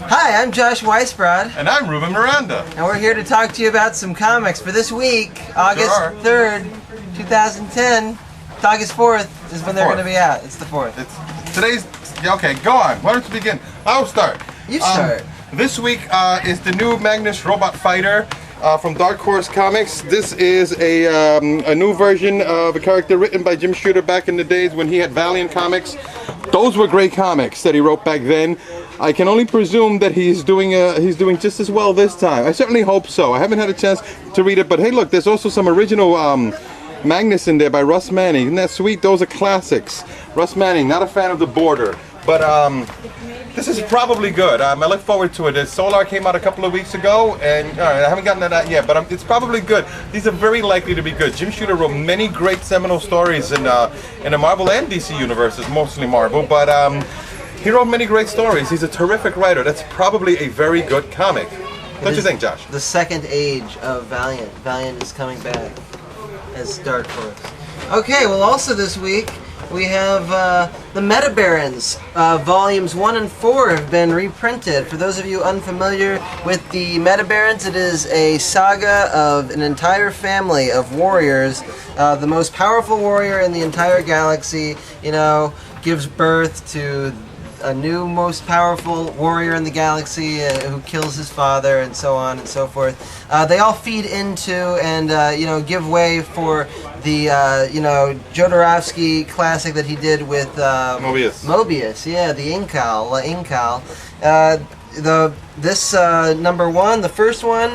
Hi, I'm Josh Weisbrod. And I'm Ruben Miranda. And we're here to talk to you about some comics for this week, August 3rd, 2010. It's August 4th is when they're going to be out. It's the 4th. Okay, go on. Why don't you begin? I'll start. You start. This week is the new Magnus Robot Fighter from Dark Horse Comics. This is a new version of a character written by Jim Shooter back in the days when he had Valiant Comics. Those were great comics that he wrote back then. I can only presume that he's doing just as well this time. I certainly hope so. I haven't had a chance to read it, but hey, look, there's also some original Magnus in there by Russ Manning. Isn't that sweet? Those are classics. Russ Manning, not a fan of the Border, but this is probably good. I look forward to it. The Solar came out a couple of weeks ago, and I haven't gotten to that yet, but it's probably good. These are very likely to be good. Jim Shooter wrote many great seminal stories in the Marvel and DC universes, mostly Marvel, but he wrote many great stories. He's a terrific writer. That's probably a very good comic. Don't you think, Josh? The second age of Valiant. Valiant is coming back as Dark Horse. Okay, well, also this week we have the Meta Barons. Volumes 1 and 4 have been reprinted. For those of you unfamiliar with the Meta Barons, it is a saga of an entire family of warriors. The most powerful warrior in the entire galaxy, gives birth to a new most powerful warrior in the galaxy who kills his father, and so on and so forth. They all feed into and give way for the Jodorowsky classic that he did with Mobius. Mobius, yeah, the Incal. This number one, the first one,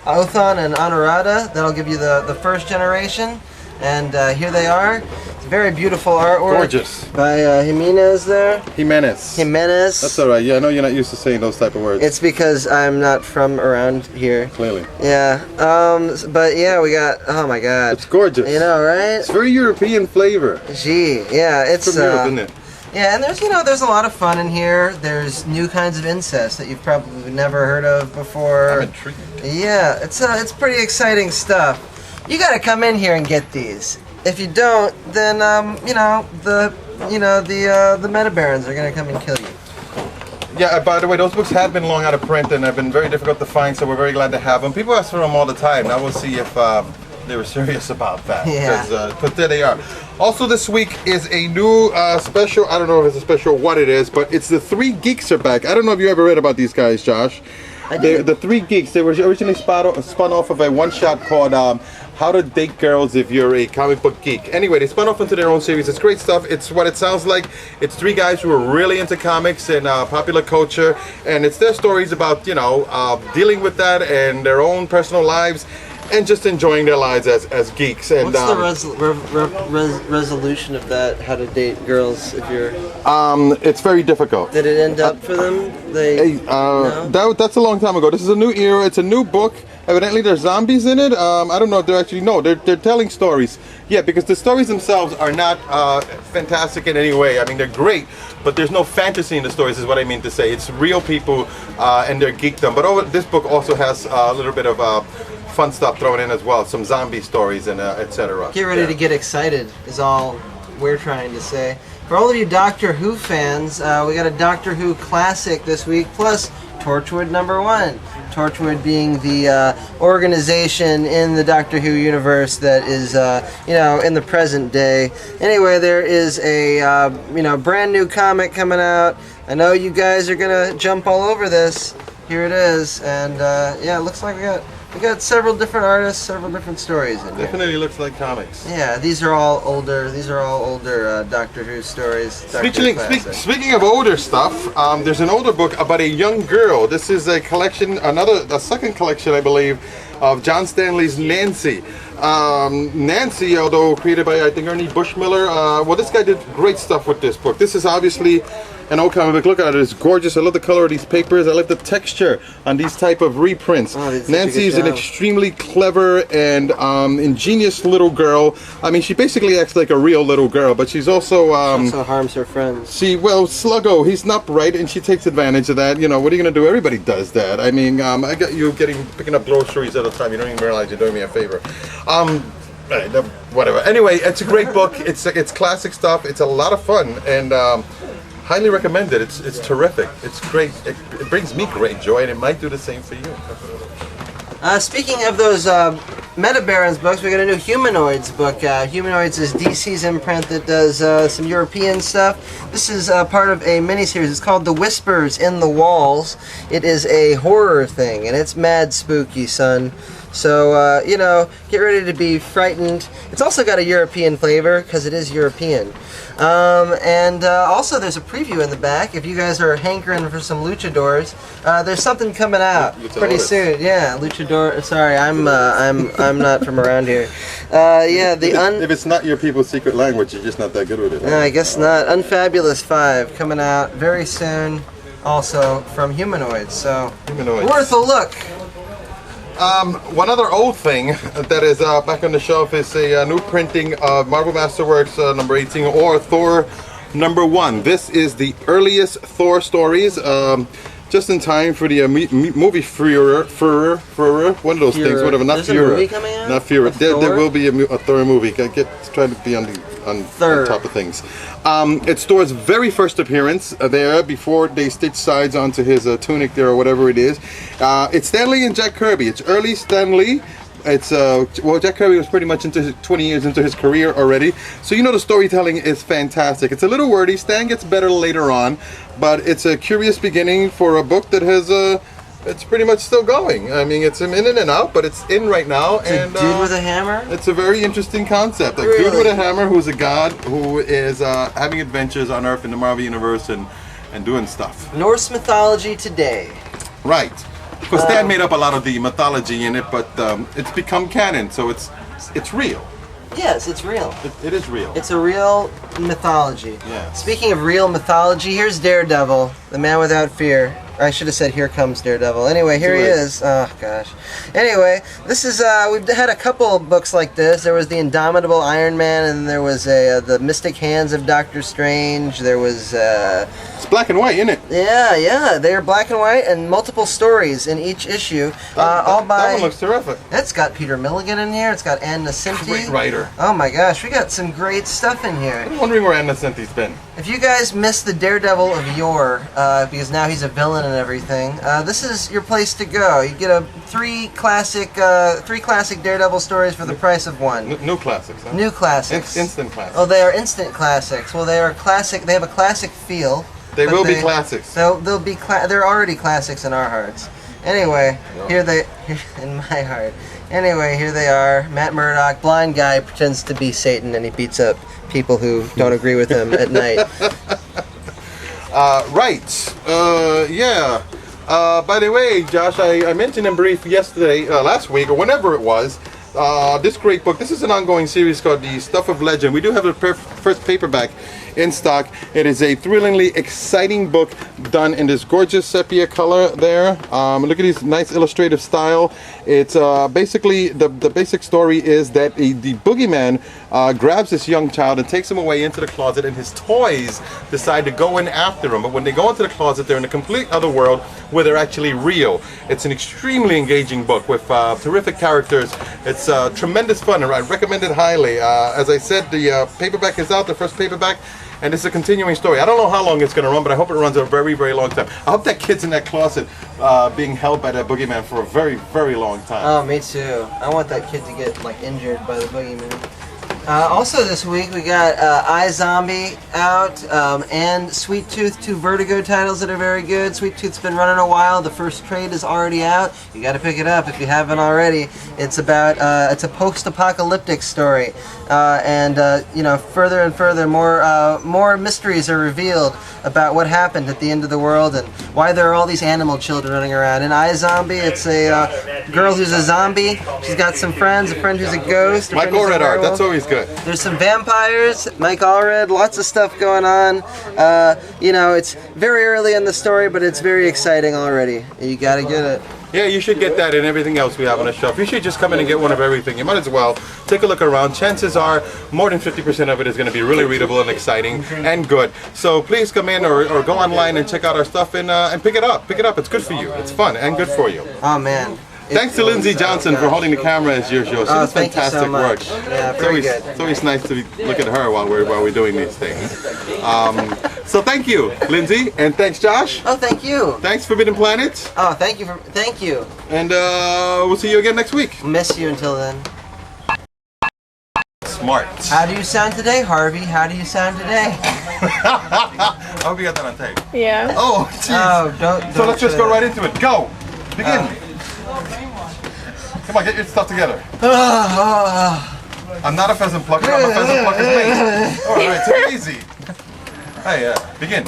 Othan and Honorata. That'll give you the first generation, and here they are. Very beautiful artwork. Gorgeous. By Jimenez there. Jimenez. That's all right. Yeah, I know you're not used to saying those type of words. It's because I'm not from around here. Clearly. Yeah. But yeah, we got. Oh my God. It's gorgeous. Right? It's very European flavor. Gee, yeah, it's from Europe, isn't it? Yeah, and there's a lot of fun in here. There's new kinds of incest that you've probably never heard of before. I'm intrigued. Yeah, it's pretty exciting stuff. You got to come in here and get these. If you don't, then the Meta Barons are gonna come and kill you. Yeah. By the way, those books had been long out of print and have been very difficult to find, so we're very glad to have them. People ask for them all the time. Now we'll see if they were serious about that. Yeah. But there they are. Also, this week is a new special. I don't know if it's a special, what it is, but it's the Three Geeks are back. I don't know if you ever read about these guys, Josh. The Three Geeks. They were originally spun off of a one-shot called How to Date Girls If You're a Comic Book Geek. Anyway, they spun off into their own series. It's great stuff. It's what it sounds like. It's three guys who are really into comics and popular culture, and it's their stories about dealing with that and their own personal lives, and just enjoying their lives as geeks. And what's the resolution of that? How to date girls if you're? It's very difficult. Did it end up for them? No? That's a long time ago. This is a new era. It's a new book. Evidently, there's zombies in it. I don't know if they're actually they're telling stories. Yeah, because the stories themselves are not fantastic in any way. I mean, they're great, but there's no fantasy in the stories, is what I mean to say. It's real people and their geekdom. But this book also has a little bit of fun stuff thrown in as well, some zombie stories and etc. Get ready to get excited is all we're trying to say. For all of you Doctor Who fans, we got a Doctor Who classic this week, plus Torchwood #1. Torchwood being the organization in the Doctor Who universe that is, in the present day. Anyway, there is a, brand new comic coming out. I know you guys are gonna jump all over this. Here it is, and it looks like we got several different artists, several different stories in here. Definitely looks like comics. Yeah, these are all older. Doctor Who stories. Speaking of older stuff, there's an older book about a young girl. This is a collection, a second collection, I believe, of John Stanley's Nancy. Nancy, although created by I think Ernie Bushmiller. This guy did great stuff with this book. This is obviously an old comic book. Look at it, it's gorgeous. I love the color of these papers. I like the texture on these type of reprints. Nancy is an extremely clever and ingenious little girl. I mean, she basically acts like a real little girl, but she's also harms her friends. Sluggo, he's not right, and she takes advantage of that. What are you gonna do? Everybody does that. I mean, I got you picking up groceries at a time. You don't even realize you're doing me a favor. Whatever. Anyway, it's a great book. It's classic stuff. It's a lot of fun, and highly recommend it. It's terrific. It's great. It brings me great joy, and it might do the same for you. Speaking of those Meta Barons books, we got a new Humanoids book. Humanoids is DC's imprint that does some European stuff. This is part of a miniseries. It's called The Whispers in the Walls. It is a horror thing, and it's mad spooky, son. So, you know, get ready to be frightened. It's also got a European flavor, because it is European. Also there's a preview in the back. If you guys are hankering for some luchadors, there's something coming out pretty soon. Yeah, luchador. Sorry, I'm not from around here. Yeah, if it's not your people's secret language, you're just not that good with it. No, I guess not. Unfabulous 5 coming out very soon. Also from Humanoids. So Humanoids. Worth a look. One other old thing that is back on the shelf is a new printing of Marvel Masterworks number 18 or Thor number 1. This is the earliest Thor stories, just in time for the movie Furor, one of those things, whatever. Not Furor. Movie coming out? Not Furor. There will be a Thor movie. Try to be on top of things. It's Thor's very first appearance there before they stitch sides onto his tunic there or whatever it is. It's Stan Lee and Jack Kirby. It's early Stan Lee. It's well, Jack Kirby was pretty much into 20 years into his career already, so you know the storytelling is fantastic. It's a little wordy. Stan gets better later on, but it's a curious beginning for a book that has it's pretty much still going. I mean, it's in and out, but it's in right now. It's a dude with a hammer? It's a very interesting concept. A really? Dude with a hammer who's a god who is having adventures on Earth in the Marvel Universe and doing stuff. Norse mythology today. Right. Because Stan made up a lot of the mythology in it, but it's become canon, so it's real. Yes, it's real. It is real. It's a real mythology. Yeah. Speaking of real mythology, here's Daredevil, the man without fear. I should have said, here comes Daredevil. Anyway, here he is. Oh, gosh. Anyway, this is, we've had a couple of books like this. There was The Indomitable Iron Man, and there was The Mystic Hands of Doctor Strange. There was, it's black and white, isn't it? Yeah. They're black and white, and multiple stories in each issue. All by... That one looks terrific. It's got Peter Milligan in here. It's got Ann Nesenti. Great writer. Oh, my gosh. We got some great stuff in here. I'm wondering where Ann Nesenti's been. If you guys missed the Daredevil of yore, because now he's a villain and everything, this is your place to go. You get three classic Daredevil stories for the price of one. New classics, huh? New classics. Instant classics. Oh, they are instant classics. Well, they are classic. They have a classic feel. They will be classics. They'll be. They're already classics in our hearts. Anyway, here in my heart. Anyway, here they are. Matt Murdock, blind guy, pretends to be Satan, and he beats up people who don't agree with him at night. Right. Yeah. By the way, Josh, I mentioned in brief last week, or whenever it was, this great book. This is an ongoing series called The Stuff of Legend. We do have the first paperback in stock. It is a thrillingly exciting book done in this gorgeous sepia color there. Look at this nice illustrative style. It's basically, the basic story is that the boogeyman grabs this young child and takes him away into the closet, and his toys decide to go in after him. But when they go into the closet, they're in a complete other world where they're actually real. It's an extremely engaging book with terrific characters. It's tremendous fun, and I recommend it highly. As I said, the paperback is out, the first paperback, and it's a continuing story. I don't know how long it's going to run, but I hope it runs a very, very long time. I hope that kid's in that closet being held by that boogeyman for a very, very long time. Oh, me too. I want that kid to get injured by the boogeyman. Also this week we got iZombie out and Sweet Tooth, 2 Vertigo titles that are very good. Sweet Tooth's been running a while. The first trade is already out. You got to pick it up if you haven't already. It's about it's a post-apocalyptic story, and further and further more mysteries are revealed about what happened at the end of the world and why there are all these animal children running around. In iZombie, it's a girl who's a zombie. She's got some friends, a friend who's a ghost. Mike Allred art, that's always good. There's some vampires, Mike Allred, lots of stuff going on. It's very early in the story, but it's very exciting already. You gotta get it. Yeah, you should get that and everything else we have on the shelf. You should just come in and get one of everything. You might as well take a look around. Chances are more than 50% of it is going to be really readable and exciting and good. So please come in or go online and check out our stuff and pick it up. Pick it up. It's good for you. It's fun and good for you. Oh, man. Thanks to Lindsay Johnson for holding the camera as usual. She does thank you so fantastic work. much. Yeah, very good. It's always nice to look at her while we're doing these things. So thank you, Lindsay, and thanks, Josh. Oh, thank you. Thanks, Forbidden Planet. Oh, thank you. And we'll see you again next week. Miss you until then. Smart. How do you sound today, Harvey? How do you sound today? I hope you got that on tape. Yeah. Oh, jeez. Oh, don't. So let's just go right into it. Go. Begin. Come on, get your stuff together. I'm not a pheasant plucker. I'm a pheasant plucker's mate. All right, take it easy. Hey, begin.